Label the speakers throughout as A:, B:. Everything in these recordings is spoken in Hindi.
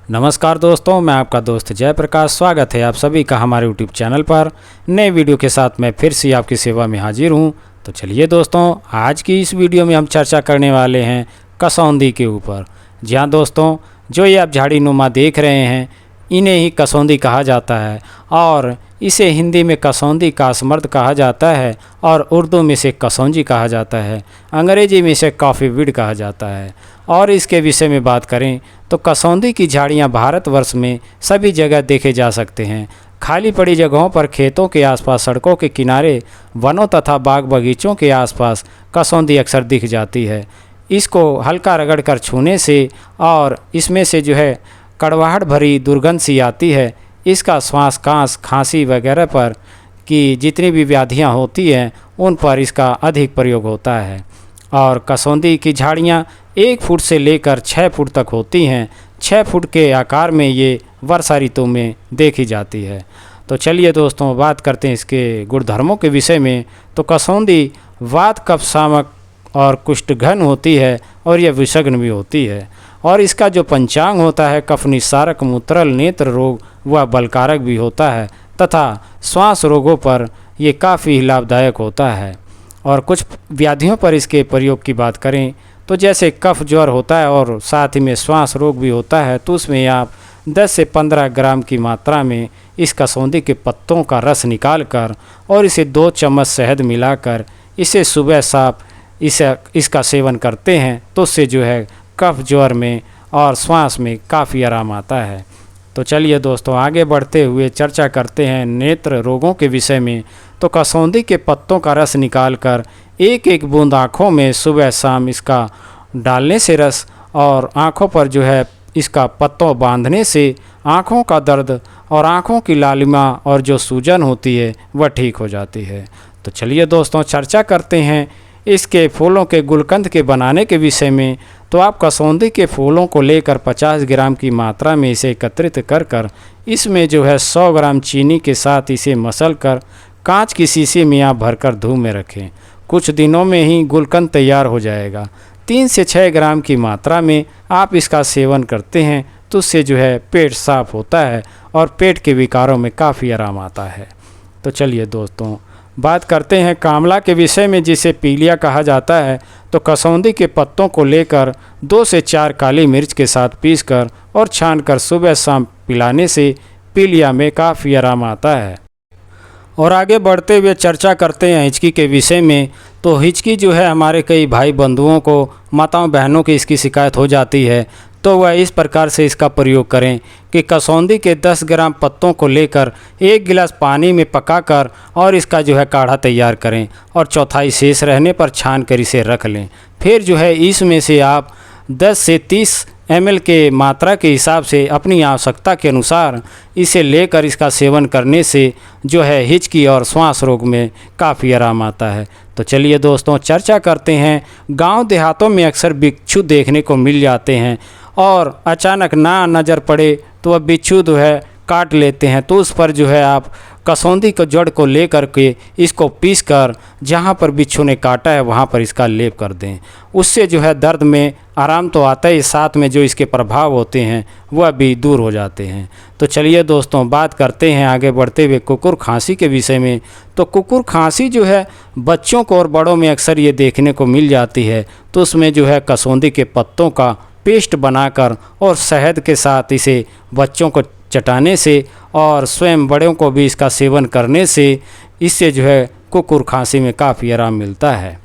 A: नमस्कार दोस्तों, मैं आपका दोस्त जयप्रकाश। स्वागत है आप सभी का हमारे यूट्यूब चैनल पर। नए वीडियो के साथ मैं फिर से आपकी सेवा में हाजिर हूं। तो चलिए दोस्तों, आज की इस वीडियो में हम चर्चा करने वाले हैं कसौंदी के ऊपर। जी हाँ दोस्तों, जो ये आप झाड़ी नुमा देख रहे हैं, इन्हें ही कसौंदी कहा जाता है और इसे हिंदी में कसौंदी कासमर्द कहा जाता है और उर्दू में इसे कसौंजी कहा जाता है। अंग्रेजी में इसे कॉफ़ी वीड कहा जाता है। और इसके विषय में बात करें तो कसौंदी की झाड़ियाँ भारतवर्ष में सभी जगह देखे जा सकते हैं। खाली पड़ी जगहों पर, खेतों के आसपास, सड़कों के किनारे, वनों तथा बाग बगीचों के आसपास कसौंदी अक्सर दिख जाती है। इसको हल्का रगड़ कर छूने से और इसमें से जो है कड़वाहट भरी दुर्गंध सी आती है। इसका श्वास, खांसी वगैरह पर की जितनी भी व्याधियाँ होती हैं उन पर इसका अधिक प्रयोग होता है। और कसौंदी की झाड़ियाँ 1 फुट से लेकर 6 फुट तक होती हैं। 6 फुट के आकार में ये वर्षा ऋतु में देखी जाती है। तो चलिए दोस्तों, बात करते हैं इसके गुणधर्मों के विषय में। तो कसौंदी वात कफ शामक और कुष्ठघन होती है और यह विषग्न भी होती है। और इसका जो पंचांग होता है कफ निस्सारक, मूत्रल, नेत्र रोग व बलकारक भी होता है तथा श्वास रोगों पर ये काफ़ी लाभदायक होता है। और कुछ व्याधियों पर इसके प्रयोग की बात करें तो जैसे कफ ज्वर होता है और साथ ही में श्वास रोग भी होता है, तो उसमें आप 10 से 15 ग्राम की मात्रा में इस कसौंदी के पत्तों का रस निकाल कर और इसे 2 चम्मच शहद मिलाकर इसे सुबह साफ इसका सेवन करते हैं तो उससे जो है कफ ज्वर में और श्वास में काफ़ी आराम आता है। तो चलिए दोस्तों, आगे बढ़ते हुए चर्चा करते हैं नेत्र रोगों के विषय में। तो कसौंदी के पत्तों का रस निकालकर 1-1 बूंद आँखों में सुबह शाम इसका डालने से रस और आँखों पर जो है इसका पत्तों बांधने से आँखों का दर्द और आँखों की लालिमा और जो सूजन होती है वह ठीक हो जाती है। तो चलिए दोस्तों, चर्चा करते हैं इसके फूलों के गुलकंद के बनाने के विषय में। तो आप कसौंदी के फूलों को लेकर 50 ग्राम की मात्रा में इसे एकत्रित कर इसमें जो है 100 ग्राम चीनी के साथ इसे मसल कर कांच की शीशी में आप भरकर धूप में रखें। कुछ दिनों में ही गुलकंद तैयार हो जाएगा। 3 से 6 ग्राम की मात्रा में आप इसका सेवन करते हैं तो उससे जो है पेट साफ होता है और पेट के विकारों में काफ़ी आराम आता है। तो चलिए दोस्तों, बात करते हैं कामला के विषय में, जिसे पीलिया कहा जाता है। तो कसौंदी के पत्तों को लेकर 2 से 4 काली मिर्च के साथ पीसकर और छानकर सुबह शाम पिलाने से पीलिया में काफ़ी आराम आता है। और आगे बढ़ते हुए चर्चा करते हैं हिचकी के विषय में। तो हिचकी जो है हमारे कई भाई बंधुओं को, माताओं बहनों की इसकी शिकायत हो जाती है। तो वह इस प्रकार से इसका प्रयोग करें कि कसौंदी के 10 ग्राम पत्तों को लेकर 1 गिलास पानी में पकाकर और इसका जो है काढ़ा तैयार करें और चौथाई शेष रहने पर छान कर इसे रख लें। फिर जो है इसमें से आप 10 से 30 ml के मात्रा के हिसाब से अपनी आवश्यकता के अनुसार इसे लेकर इसका सेवन करने से जो है हिचकी और श्वास रोग में काफ़ी आराम आता है। तो चलिए दोस्तों, चर्चा करते हैं। गांव देहातों में अक्सर बिच्छू देखने को मिल जाते हैं और अचानक ना नज़र पड़े तो वह बिच्छू जो है काट लेते हैं। तो उस पर जो है आप कसौंदी को जड़ को लेकर के इसको पीसकर जहाँ पर बिच्छू ने काटा है वहाँ पर इसका लेप कर दें। उससे जो है दर्द में आराम तो आता ही, साथ में जो इसके प्रभाव होते हैं वह भी दूर हो जाते हैं। तो चलिए दोस्तों, बात करते हैं आगे बढ़ते हुए कुकुर खांसी के विषय में। तो कुकुर खांसी जो है बच्चों को और बड़ों में अक्सर ये देखने को मिल जाती है। तो उसमें जो है कसौंदी के पत्तों का पेस्ट बनाकर और शहद के साथ इसे बच्चों को चटाने से और स्वयं बड़ों को भी इसका सेवन करने से इससे जो है कुकुर खांसी में काफ़ी आराम मिलता है।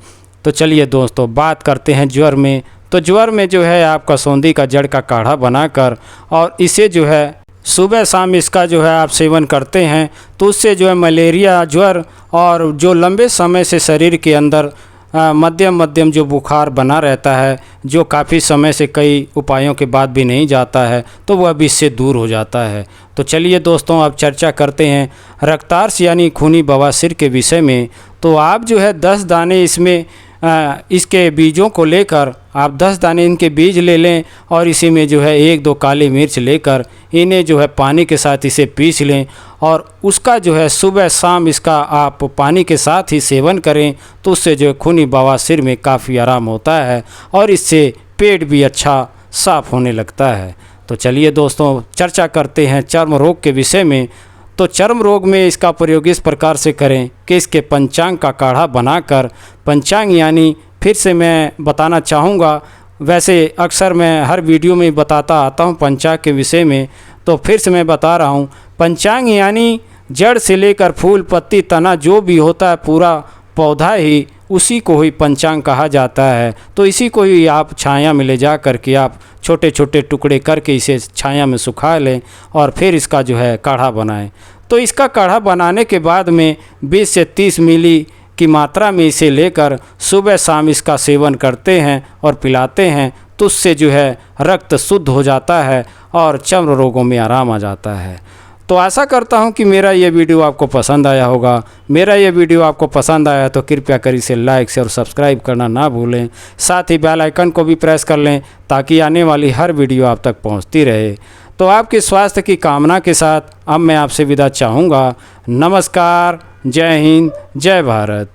A: तो चलिए दोस्तों, बात करते हैं ज्वर में। तो ज्वर में जो है आप कसौंदी का जड़ का काढ़ा बनाकर और इसे जो है सुबह शाम इसका जो है आप सेवन करते हैं तो उससे जो है मलेरिया, ज्वर और जो लंबे समय से शरीर के अंदर मध्यम जो बुखार बना रहता है, जो काफ़ी समय से कई उपायों के बाद भी नहीं जाता है, तो वह भी इससे दूर हो जाता है। तो चलिए दोस्तों, अब चर्चा करते हैं रक्तार्स यानी खूनी बवासीर के विषय में। तो आप जो है 10 दाने इसमें इसके बीजों को लेकर आप 10 दाने इनके बीज ले लें और इसी में जो है 1-2 काली मिर्च लेकर इन्हें जो है पानी के साथ इसे पीस लें और उसका जो है सुबह शाम इसका आप पानी के साथ ही सेवन करें तो उससे जो है खूनी बवासीर में काफ़ी आराम होता है और इससे पेट भी अच्छा साफ़ होने लगता है। तो चलिए दोस्तों चर्चा करते हैं चर्म रोग के विषय में। तो चर्म रोग में इसका प्रयोग इस प्रकार से करें कि इसके पंचांग का काढ़ा बनाकर, पंचांग यानी फिर से मैं बताना चाहूँगा, वैसे अक्सर मैं हर वीडियो में बताता आता हूँ पंचांग के विषय में, तो फिर से मैं बता रहा हूँ। पंचांग यानी जड़ से लेकर फूल पत्ती तना जो भी होता है पूरा पौधा ही, उसी को ही पंचांग कहा जाता है। तो इसी को ही आप छाया में ले जा कर के आप छोटे छोटे टुकड़े करके इसे छाया में सुखा लें और फिर इसका जो है काढ़ा बनाएं। तो इसका काढ़ा बनाने के बाद में 20 से 30 मिली की मात्रा में इसे लेकर सुबह शाम इसका सेवन करते हैं और पिलाते हैं, तो उससे जो है रक्त शुद्ध हो जाता है और चर्म रोगों में आराम आ जाता है। तो आशा करता हूं कि मेरा ये वीडियो आपको पसंद आया होगा। मेरा ये वीडियो आपको पसंद आया तो कृपया कर इसे लाइक शेयर और सब्सक्राइब करना ना भूलें। साथ ही बेल आइकन को भी प्रेस कर लें ताकि आने वाली हर वीडियो आप तक पहुंचती रहे। तो आपके स्वास्थ्य की कामना के साथ अब मैं आपसे विदा चाहूँगा। नमस्कार, जय हिंद, जय भारत।